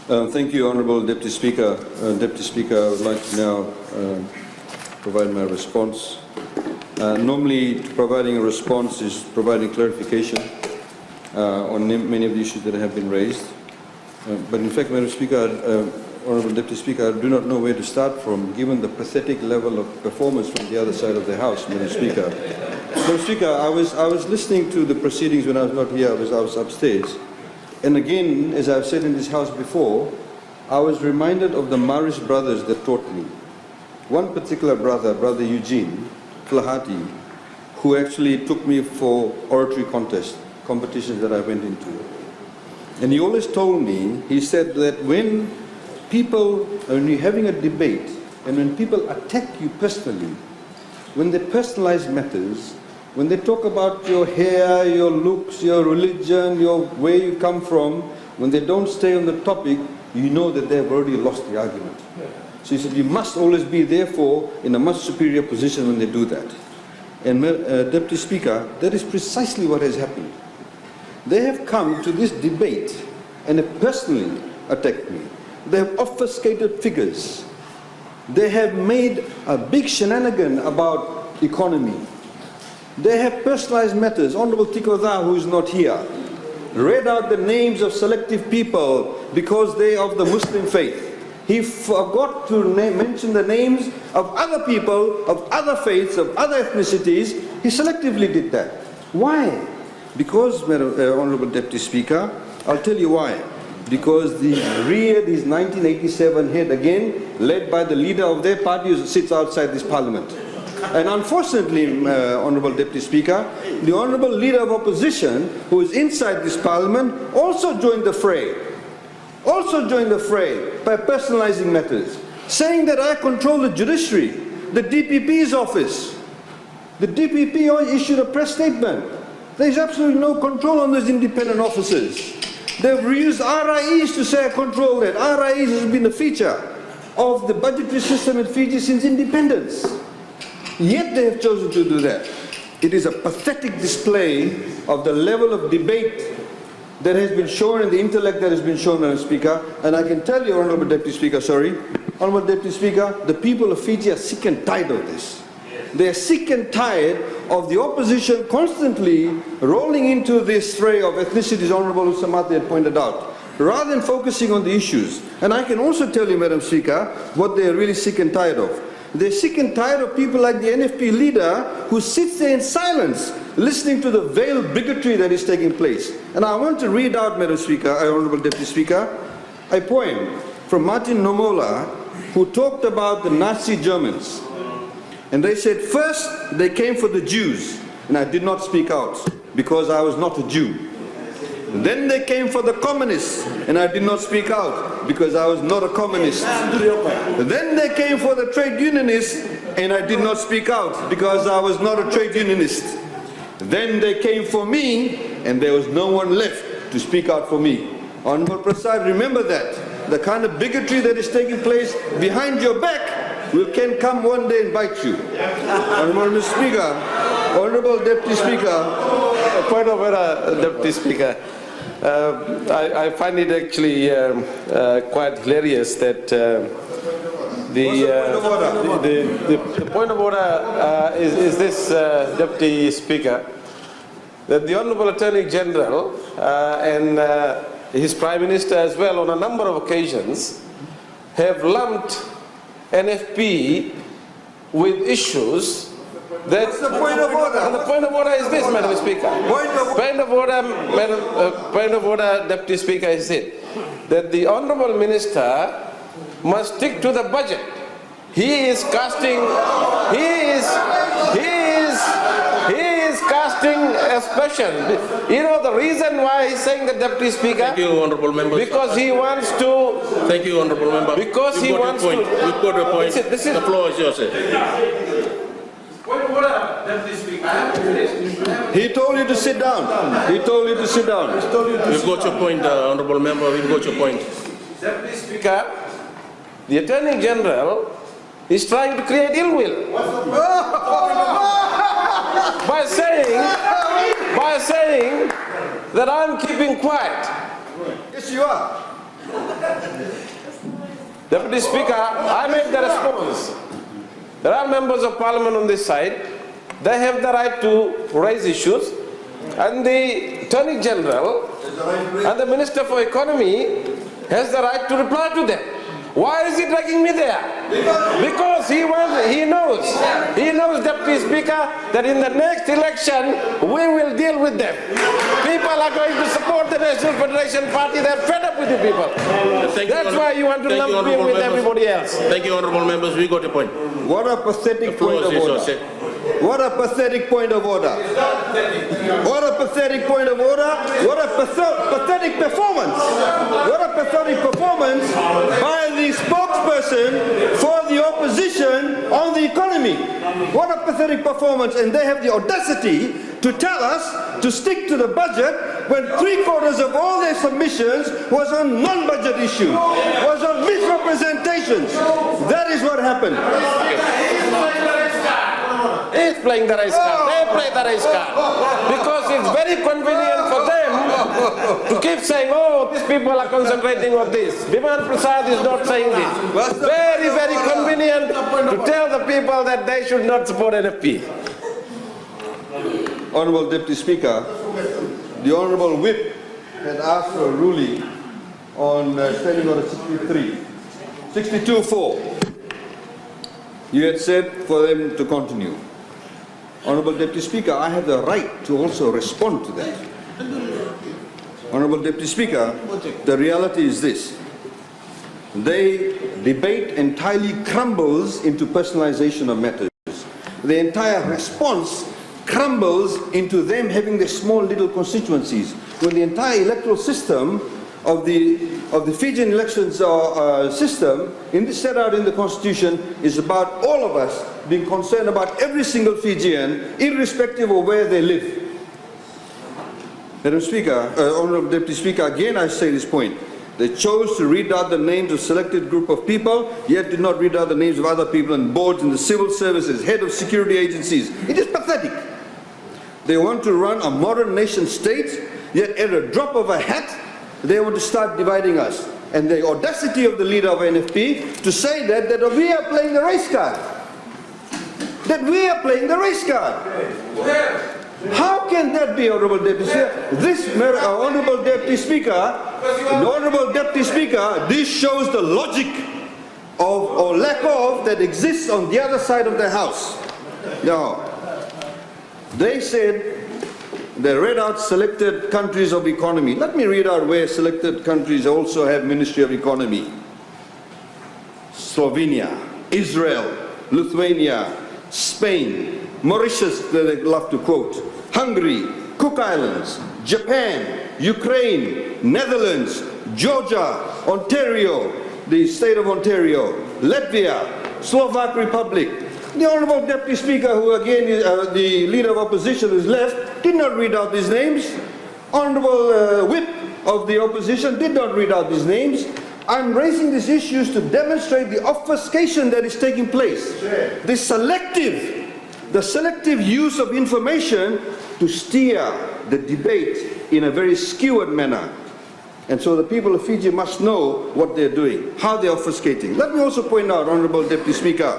Thank you, Honourable Deputy Speaker. Deputy Speaker, I would like to now provide my response. Normally, providing a response is providing clarification on many of the issues that have been raised. But in fact, Madam Speaker, Honourable Deputy Speaker, I do not know where to start from, given the pathetic level of performance from the other side of the House, Madam Speaker. Madam Speaker, I was listening to the proceedings when I was not here, I was upstairs. And again, as I've said in this House before, I was reminded of the Marish brothers that taught me. One particular brother, Brother Eugene Flahati, who actually took me for oratory competitions that I went into. And he always told me, he said that when you're having a debate, and when people attack you personally, when they personalize matters, when they talk about your hair, your looks, your religion, where you come from, when they don't stay on the topic, you know that they've already lost the argument. So he said, you must always be, therefore, in a much superior position when they do that. And Deputy Speaker, that is precisely what has happened. They have come to this debate and have personally attacked me. They have obfuscated figures. They have made a big shenanigan about economy. They have personalized matters. Honourable Tiko Tha, who is not here, read out the names of selective people because they are of the Muslim faith. He forgot to mention the names of other people, of other faiths, of other ethnicities. He selectively did that. Why? Because, Honourable Deputy Speaker, I'll tell you why. Because the Riyadh is 1987 head again, led by the leader of their party who sits outside this parliament. And unfortunately, Honourable Deputy Speaker, the Honourable Leader of Opposition, who is inside this Parliament, also joined the fray. Also joined the fray by personalizing matters, saying that I control the judiciary, the DPP's office. The DPP issued a press statement. There is absolutely no control on those independent officers. They've used RIEs to say I control that. RIEs has been a feature of the budgetary system in Fiji since independence. Yet they have chosen to do that. It is a pathetic display of the level of debate that has been shown and the intellect that has been shown, Madam Speaker. And I can tell you, Honourable Deputy Speaker, Honourable Deputy Speaker, the people of Fiji are sick and tired of this. They are sick and tired of the opposition constantly rolling into this fray of ethnicities, Honourable Usamate had pointed out, rather than focusing on the issues. And I can also tell you, Madam Speaker, what they are really sick and tired of. They're sick and tired of people like the NFP leader who sits there in silence, listening to the veiled bigotry that is taking place. And I want to read out, Madam Speaker, Honourable Deputy Speaker, a poem from Martin Nomola, who talked about the Nazi Germans. And they said, first they came for the Jews, and I did not speak out because I was not a Jew. Then they came for the communists, and I did not speak out because I was not a communist. Then they came for the trade unionists, and I did not speak out because I was not a trade unionist. Then they came for me, and there was no one left to speak out for me. Honourable Prasad, remember that. The kind of bigotry that is taking place behind your back can come one day and bite you. Honourable Speaker, Honourable Deputy Speaker. A point of order, Deputy Speaker. I find it actually quite hilarious that the point of order is this, Deputy Speaker, that the Honourable Attorney General and his Prime Minister as well on a number of occasions have lumped NFP with issues that... What's the point of order? And the point of order is this, Madam Speaker. Point of order, Deputy Speaker, is it that the Honourable Minister must stick to the budget. He is casting aspersion. You know the reason why he's saying that, Deputy Speaker? Thank you, Honourable Member. Because he wants to... Thank you, Honourable Member. Because he wants to... You've got a point. The floor is yours. Point of order, Deputy Speaker. He told you to sit down. He told you to sit down. You've got your point, Honourable Member. You've got your point. Deputy Speaker, the Attorney General is trying to create ill will by saying that I'm keeping quiet. Yes, you are. Deputy Speaker, I made the response. There are members of parliament on this side. They have the right to raise issues. And the Attorney General and the Minister for Economy has the right to reply to them. Why is he dragging me there? Because he knows, Deputy Speaker, that in the next election, we will deal with them. People are going to support the National Federation Party. They're fed up with the people. That's why you want to lump me with everybody else. Thank you, honorable members. We got a point. What a pathetic point of order. What a pathetic point of order. What a pathetic point of order. What a pathetic performance. What a pathetic performance by the spokesperson for the opposition on the economy. What a pathetic performance. And they have the audacity to tell us to stick to the budget when 3/4 of all their submissions was on non-budget issues, was on misrepresentations. That is what happened. He's playing the race card. They play the race card. Because it's very convenient for them to keep saying, oh, these people are concentrating on this. Biman Prasad is not saying this. Very, very convenient to tell the people that they should not support NFP. Honourable Deputy Speaker, the Honourable Whip had asked for a ruling on Standing Order 62.4. You had said for them to continue. Honourable Deputy Speaker, I have the right to also respond to that. Honourable Deputy Speaker, the reality is this. The debate entirely crumbles into personalisation of matters. The entire response crumbles into them having their small little constituencies. When the entire electoral system of the Fijian elections system set out in the Constitution is about all of us being concerned about every single Fijian, irrespective of where they live. Madam Speaker, Honourable Deputy Speaker, again I say this point. They chose to read out the names of selected group of people, yet did not read out the names of other people on boards in the civil services, head of security agencies. It is pathetic. They want to run a modern nation state, yet at a drop of a hat, they want to start dividing us. And the audacity of the leader of NFP to say that we are playing the race card. That we are playing the race card. How can that be, Honourable Deputy Speaker? This, Honourable Deputy Speaker, this shows the logic of, or lack of, that exists on the other side of the House. Now, they said, they read out selected countries of economy. Let me read out where selected countries also have Ministry of Economy. Slovenia, Israel, Lithuania, Spain, Mauritius, that they love to quote, Hungary, Cook Islands, Japan, Ukraine, Netherlands, Georgia, Ontario, the state of Ontario, Latvia, Slovak Republic. The Honourable Deputy Speaker, who again is the leader of opposition is left, did not read out these names. Honourable Whip of the opposition did not read out these names. I'm raising these issues to demonstrate the obfuscation that is taking place. The selective use of information to steer the debate in a very skewed manner. And so the people of Fiji must know what they're doing, how they're obfuscating. Let me also point out, Honourable Deputy Speaker,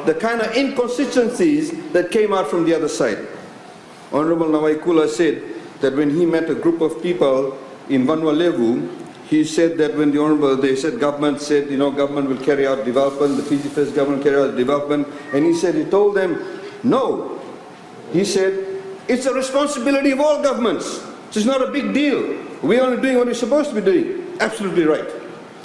the kind of inconsistencies that came out from the other side. Honourable Nawaikula said that when he met a group of people in Vanuatu, he said that when the Honourable, government said, government will carry out development, the Fiji First government will carry out development, and he told them, no. He said, it's a responsibility of all governments. It's not a big deal. We're only doing what we're supposed to be doing. Absolutely right.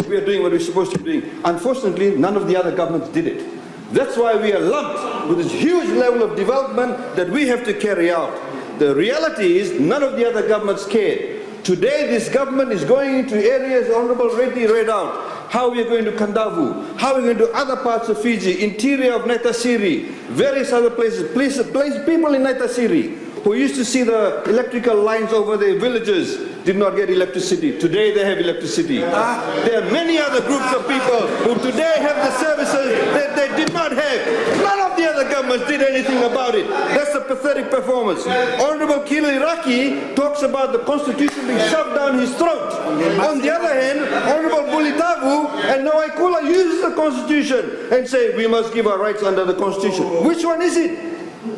We are doing what we're supposed to be doing. Unfortunately, none of the other governments did it. That's why we are lumped with this huge level of development that we have to carry out. The reality is none of the other governments cared. Today this government is going into areas Honourable Reddy read out. How we are going to Kandavu, how we are going to other parts of Fiji, interior of Naitasiri, various other places, people in Naitasiri who used to see the electrical lines over their villages did not get electricity. Today they have electricity. There are many other groups of people who today have the services that they did not have. None of the other governments did anything about it. That's a pathetic performance. Honourable Kiliraki talks about the Constitution being shoved down his throat. On the other hand, Honourable Tavu, and Nawaikula uses the Constitution and say we must give our rights under the Constitution. Which one is it?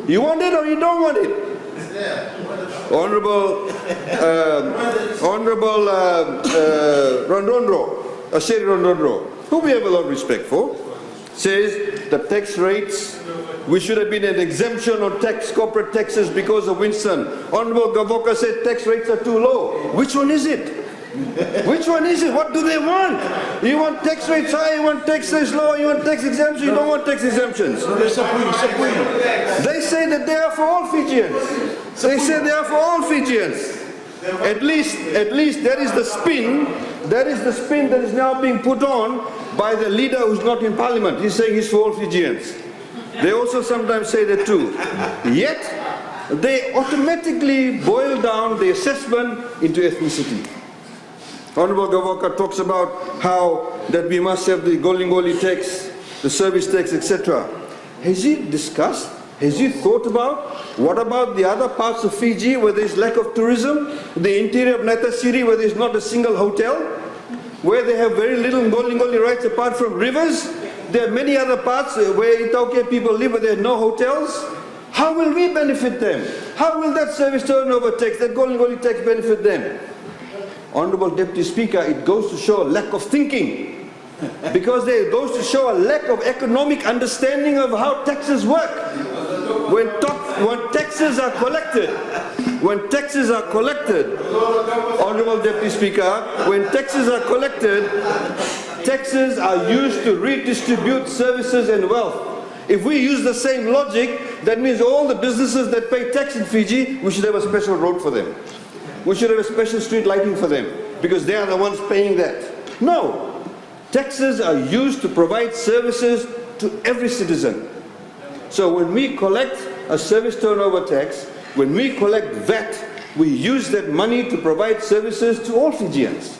You want it or you don't want it? Honorable Rondondro, Asheri Rondondro, who we have a lot of respect for, says the tax rates, we should have been an exemption on corporate taxes because of Winston. Honorable Gavoka said tax rates are too low. Which one is it? Which one is it? What do they want? You want tax rates high, you want tax rates low, you want tax exemptions, you don't want tax exemptions. They say that they are for all Fijians. They say they are for all Fijians. At least that is the spin, that is now being put on by the leader who's not in parliament. He's saying he's for all Fijians. They also sometimes say that too. Yet, they automatically boil down the assessment into ethnicity. Honorable Gavoka talks about how that we must have the Golingoli tax, the service tax, etc. Has he discussed, has he thought about, what about the other parts of Fiji where there is lack of tourism, the interior of Natasiri where there is not a single hotel, where they have very little Golingoli rights apart from rivers? There are many other parts where Itauke people live where there are no hotels. How will we benefit them? How will that service turnover tax, that Golingoli tax benefit them? Honorable Deputy Speaker, it goes to show a lack of thinking, because it goes to show a lack of economic understanding of how taxes work. When taxes are collected, Honorable Deputy Speaker, when taxes are collected, taxes are used to redistribute services and wealth. If we use the same logic, that means all the businesses that pay tax in Fiji, we should have a special road for them. We should have a special street lighting for them, because they are the ones paying that. No. Taxes are used to provide services to every citizen. So when we collect a service turnover tax, when we collect VAT, we use that money to provide services to all Fijians.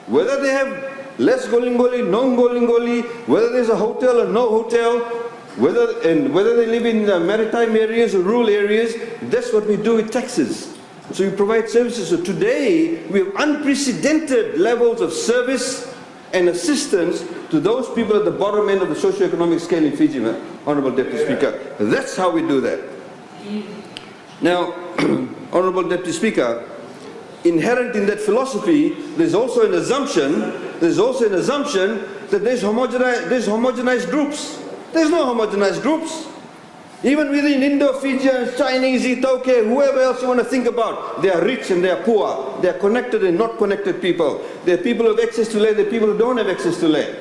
Whether they have less Golingoli, no Golingoli, whether there's a hotel or no hotel, whether they live in maritime areas or rural areas, that's what we do with taxes. So we provide services. So today, we have unprecedented levels of service and assistance to those people at the bottom end of the socio-economic scale in Fiji, Honorable Deputy Speaker. That's how we do that. Now, Honorable Deputy Speaker, inherent in that philosophy, there's also an assumption that there's homogenized groups. There's no homogenized groups. Even within Indo-Fijians, Chinese, Itauke, whoever else you want to think about, they are rich and they are poor. They are connected and not connected people. They are people who have access to land, they are people who don't have access to land.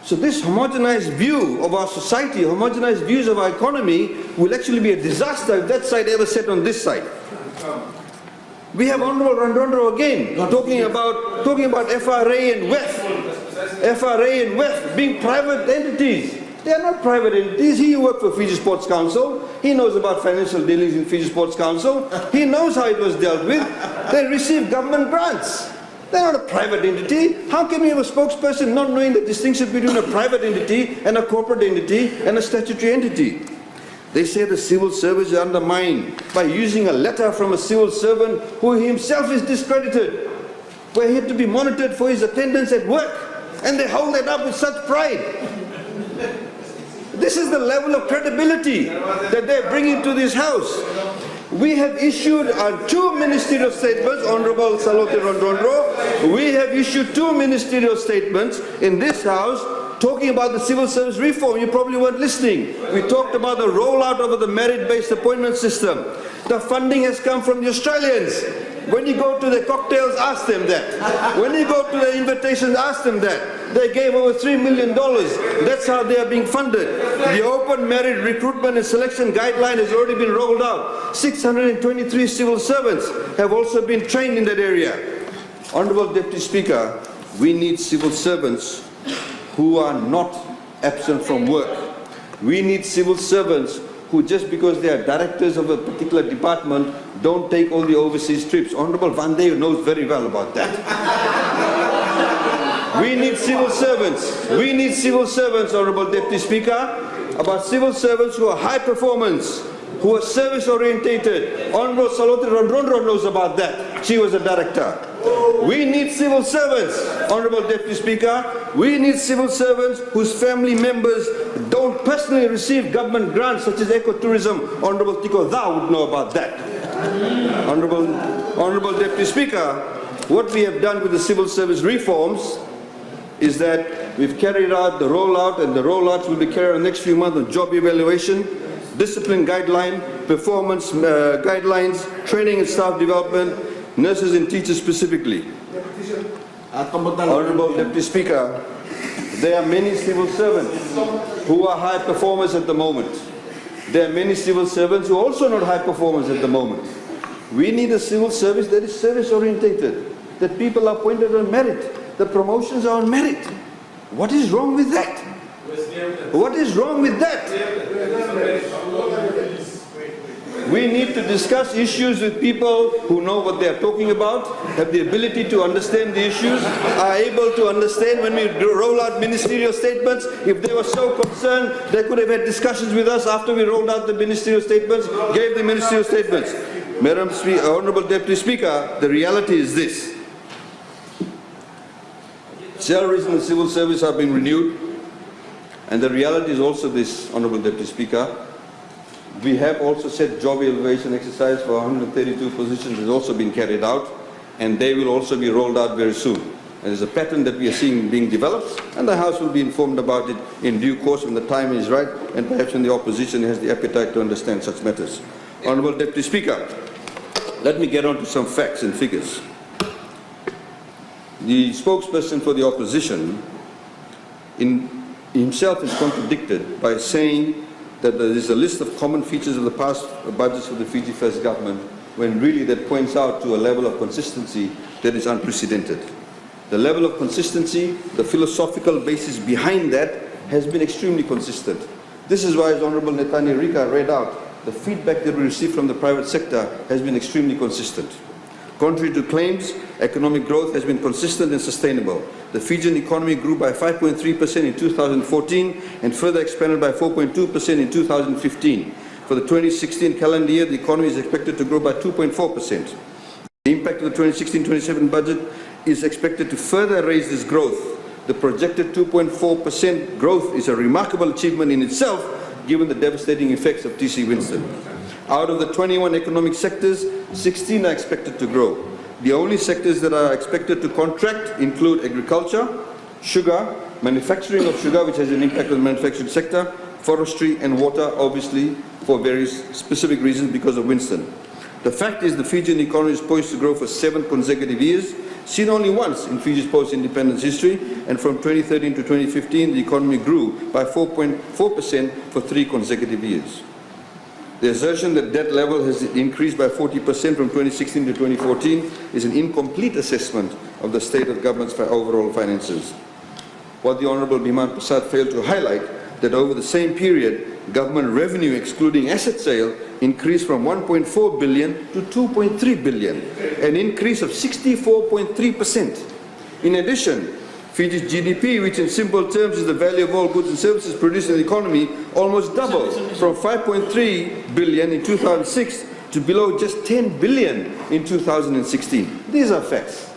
So this homogenized view of our society, homogenized views of our economy, will actually be a disaster if that side ever set on this side. We have Honorable Rondondro again talking about FRA and WEF being private entities. They are not private entities. He worked for Fiji Sports Council. He knows about financial dealings in Fiji Sports Council. He knows how it was dealt with. They receive government grants. They're not a private entity. How can we have a spokesperson not knowing the distinction between a private entity and a corporate entity and a statutory entity? They say the civil service is undermined by using a letter from a civil servant who himself is discredited, where he had to be monitored for his attendance at work, and they hold that up with such pride. This is the level of credibility that they're bringing to this House. We have issued two ministerial statements, Honorable Salote Rondondro. We have issued two ministerial statements in this House talking about the civil service reform. You probably weren't listening. We talked about the rollout of the merit-based appointment system. The funding has come from the Australians. When you go to the cocktails, ask them that. When you go to the invitations, ask them that. They gave over $3 million. That's how they are being funded. The open merit recruitment and selection guideline has already been rolled out. 623 civil servants have also been trained in that area. Honorable Deputy Speaker, we need civil servants who are not absent from work. We need civil servants who, just because they are directors of a particular department, don't take all the overseas trips. Honorable Van Dey knows very well about that. We need civil servants. We need civil servants, Honorable Deputy Speaker, about civil servants who are high performance, who are service orientated. Honorable Salote Rondondro knows about that. She was a director. We need civil servants, Honorable Deputy Speaker. We need civil servants whose family members don't personally receive government grants such as ecotourism. Honorable Tiko Thao would know about that. Honorable Deputy Speaker, what we have done with the civil service reforms is that we've carried out the rollout, and the rollouts will be carried out in the next few months on job evaluation, discipline guideline, performance guidelines, training and staff development, nurses and teachers specifically. Honorable Deputy Speaker, there are many civil servants who are high performers at the moment. There are many civil servants who are also not high performers at the moment. We need a civil service that is service orientated, that people are appointed on merit, the promotions are on merit. What is wrong with that? What is wrong with that? We need to discuss issues with people who know what they are talking about, have the ability to understand the issues, are able to understand when we roll out ministerial statements. If they were so concerned, they could have had discussions with us after we rolled out the ministerial statements, gave the ministerial statements. Madam Speaker, Honorable Deputy Speaker, the reality is this. Salaries in the civil service are being renewed, and the reality is also this, Honorable Deputy Speaker. We have also set job evaluation exercise for 132 positions has also been carried out, and they will also be rolled out very soon. And there's a pattern that we are seeing being developed, and the House will be informed about it in due course when the time is right, and perhaps when the opposition has the appetite to understand such matters. Honorable Deputy Speaker, let me get on to some facts and figures. The spokesperson for the opposition himself is contradicted by saying that there is a list of common features of the past budgets of the Fiji First government, when really that points out to a level of consistency that is unprecedented. The level of consistency, the philosophical basis behind that has been extremely consistent. This is why, as Honorable Netani Rika read out, the feedback that we received from the private sector has been extremely consistent. Contrary to claims, economic growth has been consistent and sustainable. The Fijian economy grew by 5.3% in 2014 and further expanded by 4.2% in 2015. For the 2016 calendar year, the economy is expected to grow by 2.4%. The impact of the 2016-27 budget is expected to further raise this growth. The projected 2.4% growth is a remarkable achievement in itself, given the devastating effects of TC Winston. Out of the 21 economic sectors, 16 are expected to grow. The only sectors that are expected to contract include agriculture, sugar, manufacturing of sugar, which has an impact on the manufacturing sector, forestry and water, obviously, for various specific reasons because of Winston. The fact is the Fijian economy is poised to grow for 7 consecutive years, seen only once in Fiji's post-independence history, and from 2013 to 2015, the economy grew by 4.4% for 3 consecutive years. The assertion that debt level has increased by 40% from 2016 to 2014 is an incomplete assessment of the state of government's overall finances. What the Honourable Biman Prasad failed to highlight, that over the same period, government revenue excluding asset sale increased from 1.4 billion to 2.3 billion, an increase of 64.3%. In addition, Fiji's GDP, which in simple terms is the value of all goods and services produced in the economy, almost doubled from 5.3 billion in 2006 to below just 10 billion in 2016. These are facts.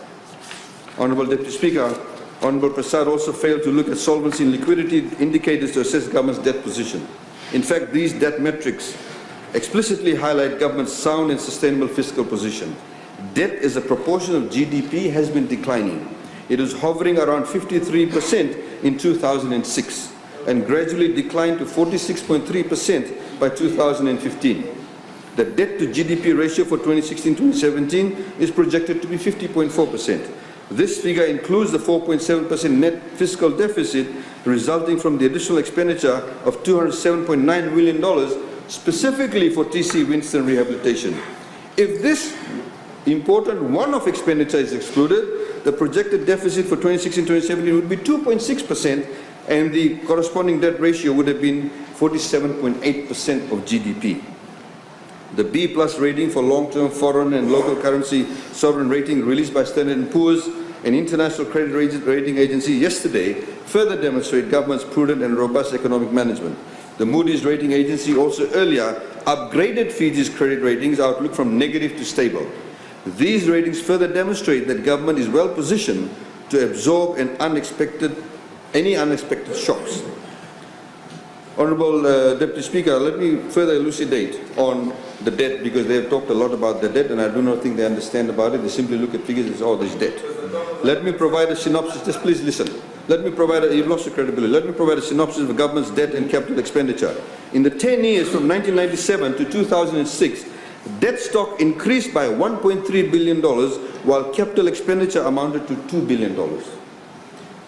Honourable Deputy Speaker, Honourable Prasad also failed to look at solvency and liquidity indicators to assess government's debt position. In fact, these debt metrics explicitly highlight government's sound and sustainable fiscal position. Debt as a proportion of GDP has been declining. It was hovering around 53% in 2006 and gradually declined to 46.3% by 2015. The debt to GDP ratio for 2016-2017 is projected to be 50.4%. This figure includes the 4.7% net fiscal deficit resulting from the additional expenditure of $207.9 million specifically for TC Winston rehabilitation. If this important one-off expenditure is excluded, the projected deficit for 2016-2017 would be 2.6%, and the corresponding debt ratio would have been 47.8% of GDP. The B+ rating for long-term foreign and local currency sovereign rating released by Standard & Poor's, an international credit rating agency, yesterday further demonstrate government's prudent and robust economic management. The Moody's rating agency also earlier upgraded Fiji's credit ratings outlook from negative to stable. These ratings further demonstrate that government is well positioned to absorb any unexpected shocks. Honourable Deputy Speaker, let me further elucidate on the debt, because they have talked a lot about the debt and I do not think they understand about it. They simply look at figures and say, oh, there's debt. Let me provide a synopsis. Just please listen. You've lost your credibility. Let me provide a synopsis of the government's debt and capital expenditure. In the 10 years from 1997 to 2006, debt stock increased by $1.3 billion, while capital expenditure amounted to $2 billion.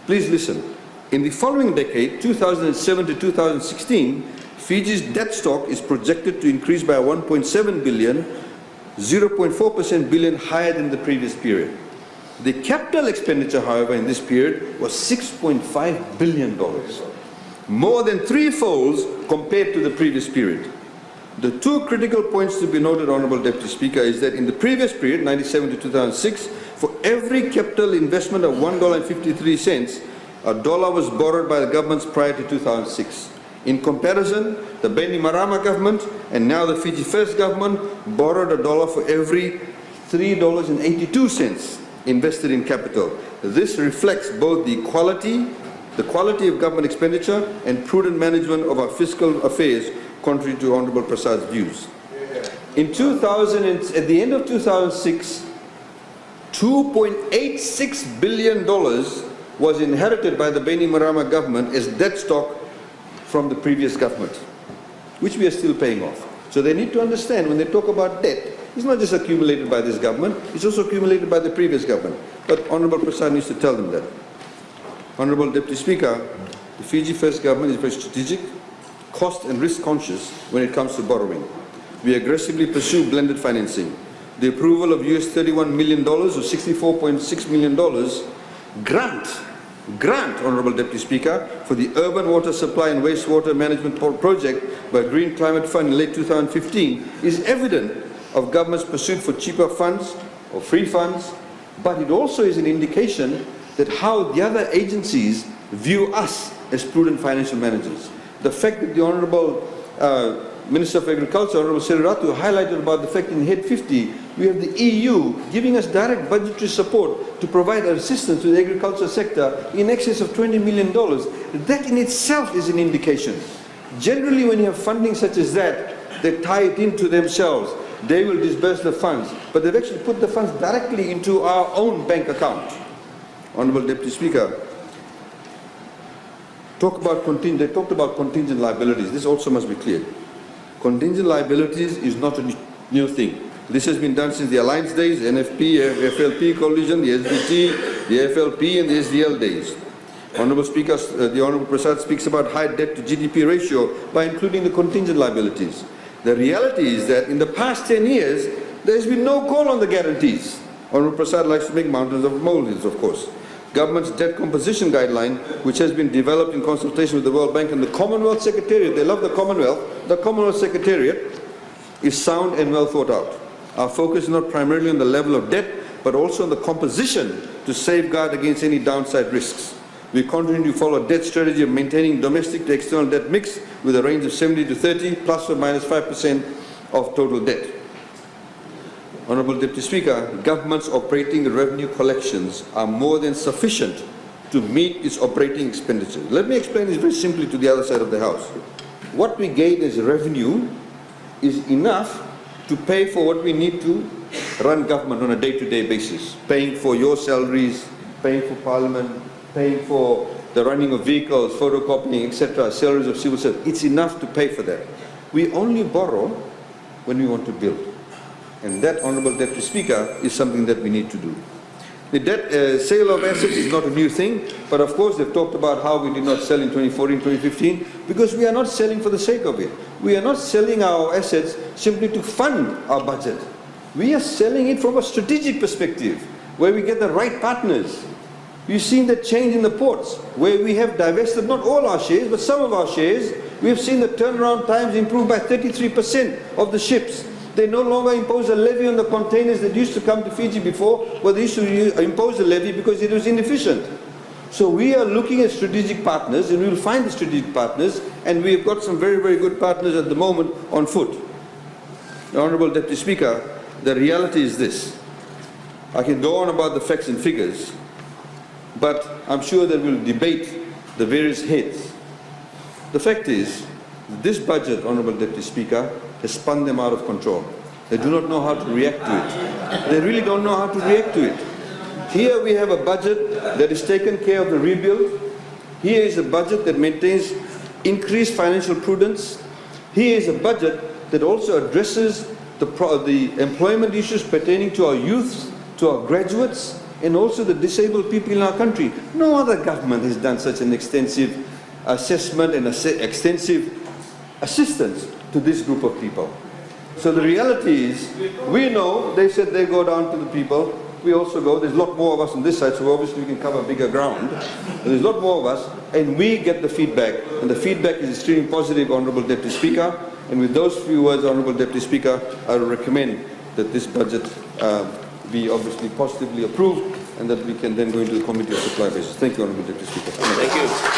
Please listen. In the following decade, 2007 to 2016, Fiji's debt stock is projected to increase by 1.7 billion, 0.4% billion higher than the previous period. The capital expenditure, however, in this period was $6.5 billion, more than threefold compared to the previous period. The two critical points to be noted, Honourable Deputy Speaker, is that in the previous period, 1997 to 2006, for every capital investment of $1.53, a dollar was borrowed by the governments prior to 2006. In comparison, the Bainimarama government and now the Fiji First government borrowed a dollar for every $3.82 invested in capital. This reflects both the quality of government expenditure and prudent management of our fiscal affairs, contrary to Honourable Prasad's views. In 2000, at the end of 2006, $2.86 billion was inherited by the Bainimarama government as debt stock from the previous government, which we are still paying off. So they need to understand, when they talk about debt, it's not just accumulated by this government, it's also accumulated by the previous government. But Honourable Prasad needs to tell them that. Honourable Deputy Speaker, the Fiji First government is very strategic, cost and risk conscious when it comes to borrowing. We aggressively pursue blended financing. The approval of $31 million or $64.6 million grant, Honourable Deputy Speaker, for the Urban Water Supply and Wastewater Management Project by Green Climate Fund in late 2015 is evident of government's pursuit for cheaper funds or free funds, but it also is an indication that how the other agencies view us as prudent financial managers. The fact that the Honourable Minister of Agriculture, Honourable Seriratu, highlighted about the fact in Head 50, we have the EU giving us direct budgetary support to provide assistance to the agriculture sector in excess of $20 million. That in itself is an indication. Generally, when you have funding such as that, they tie it into themselves. They will disburse the funds, but they've actually put the funds directly into our own bank account. Honourable Deputy Speaker, they talked about contingent liabilities. This also must be clear. Contingent liabilities is not a new thing. This has been done since the Alliance days, NFP, FLP coalition, the SBT, the FLP and the SDL days. Honourable Speaker, the Honourable Prasad speaks about high debt to GDP ratio by including the contingent liabilities. The reality is that in the past 10 years, there has been no call on the guarantees. Honourable Prasad likes to make mountains of molehills, of course. Government's debt composition guideline, which has been developed in consultation with the World Bank and the Commonwealth Secretariat, they love the Commonwealth Secretariat is sound and well thought out. Our focus is not primarily on the level of debt, but also on the composition to safeguard against any downside risks. We continue to follow a debt strategy of maintaining domestic to external debt mix with a range of 70 to 30, plus or minus 5% of total debt. Honourable Deputy Speaker, government's operating revenue collections are more than sufficient to meet its operating expenditure. Let me explain this very simply to the other side of the House. What we gain as revenue is enough to pay for what we need to run government on a day-to-day basis, paying for your salaries, paying for Parliament, paying for the running of vehicles, photocopying, etc., salaries of civil servants. It's enough to pay for that. We only borrow when we want to build. And that, Honourable Deputy Speaker, is something that we need to do. The debt sale of assets is not a new thing, but of course they've talked about how we did not sell in 2014, 2015, because we are not selling for the sake of it. We are not selling our assets simply to fund our budget. We are selling it from a strategic perspective, where we get the right partners. You've seen the change in the ports, where we have divested not all our shares, but some of our shares. We have seen the turnaround times improve by 33% of the ships. They no longer impose a levy on the containers that used to come to Fiji before. Well, they used to impose a levy because it was inefficient. So we are looking at strategic partners, and we will find the strategic partners, and we have got some very, very good partners at the moment on foot. Honourable Deputy Speaker, the reality is this. I can go on about the facts and figures, but I'm sure that we'll debate the various heads. The fact is, this budget, Honourable Deputy Speaker, has spun them out of control. They do not know how to react to it. They really don't know how to react to it. Here we have a budget that has taken care of the rebuild. Here is a budget that maintains increased financial prudence. Here is a budget that also addresses the employment issues pertaining to our youth, to our graduates, and also the disabled people in our country. No other government has done such an extensive assessment and extensive assistance to this group of people. So the reality is, we know they said they go down to the people. We also go. There's a lot more of us on this side, so obviously we can cover bigger ground. But there's a lot more of us, and we get the feedback. And the feedback is extremely positive, Honourable Deputy Speaker. And with those few words, Honourable Deputy Speaker, I will recommend that this budget be obviously positively approved, and that we can then go into the Committee of Supply Basis. Thank you, Honourable Deputy Speaker. Thank you.